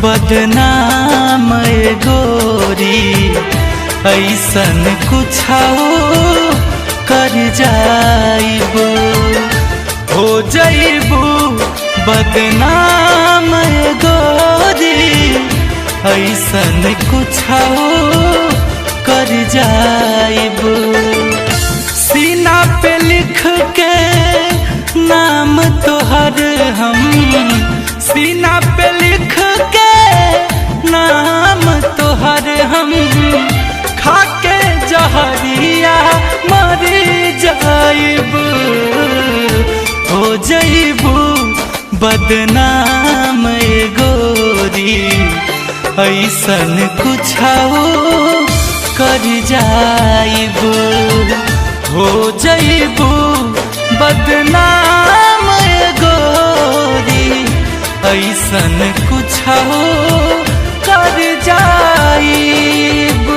बदनाम गोरी ऐसन कुछ कर जाइबो, हो जाइबो बदनाम गोरी ऐसन कुछ कर जाइबो। सीना पे लिख के नाम तोहर हम, सीना पे लिख के नाम तोहर हम, खाके जहरिया मर जाइबो, हो जाइबो बदनाम गोरी ऐसन कुछ कर जाइबो, हो जाइबो बदनाम गोरी ऐसन कुछ कर जाइबो।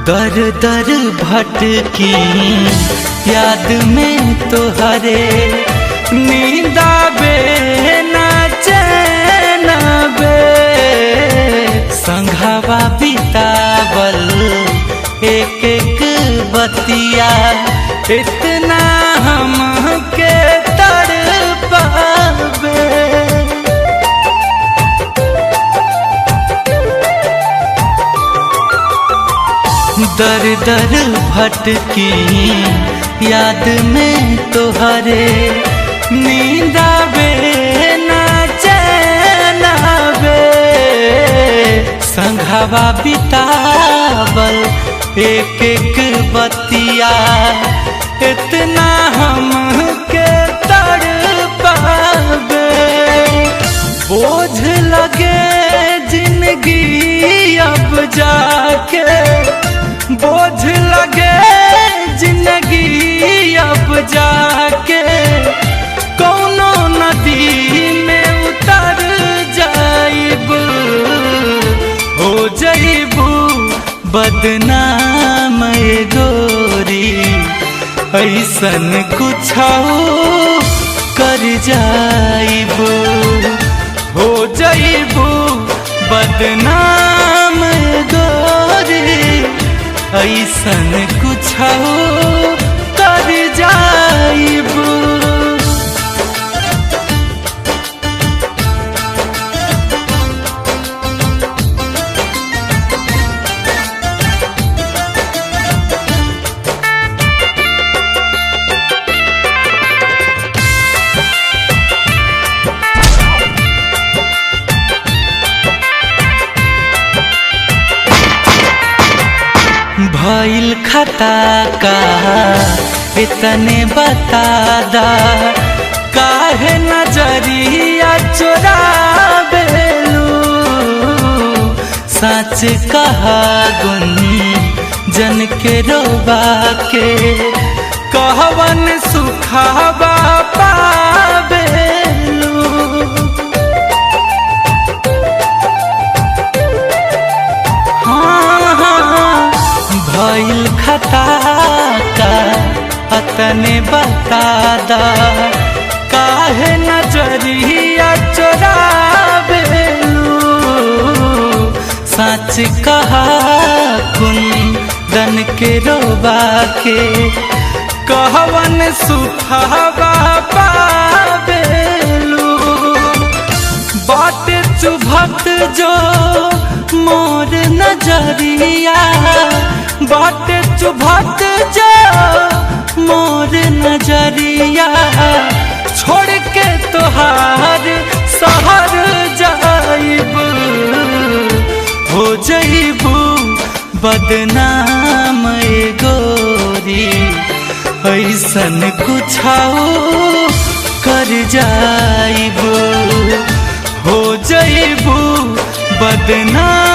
दर दर भटकी याद में तोहरे, नींद आवे ना चैन आवे, संघवा बितावल एक एक बतिया इतना हमके तड़पावे। दर दर भटकी याद में तोहरे, नींद आवे ना चैन आवे, संघवा बितावल एक एक बतिया इतना हमके तड़पावे। बोझ लगे जिंदगी अब जाके, बोझ लगे जिंदगी अब जाके, कौनो नदी में उतर जाइबो, हो जाइबो बदनाम गोरी ऐसन कुछ कर जाइबो, हो जाइबो बदनाम गोरी ऐसन कुछ कर जाइबो। भइल खता का इतने बता दा, काहे नजरिया चुरावेलू, सच कहा गुंजन के रोबा के, कहवन सुखावा पावेलू। भइल खता का अतने बता दा, काहे नजरिया चुरावेलू, सच कहा कुंदन के रोबा के, कहवन सुखावा पावेलू। बात चुभत जो मोर नजरिया, बात चुभत जो मोर नजरिया, छोड़ के तोहार शहर जाइबो, हो जाइबो बदनाम गोरी ऐसन कुछ कर जाइबो, हो जाइबो बदनाम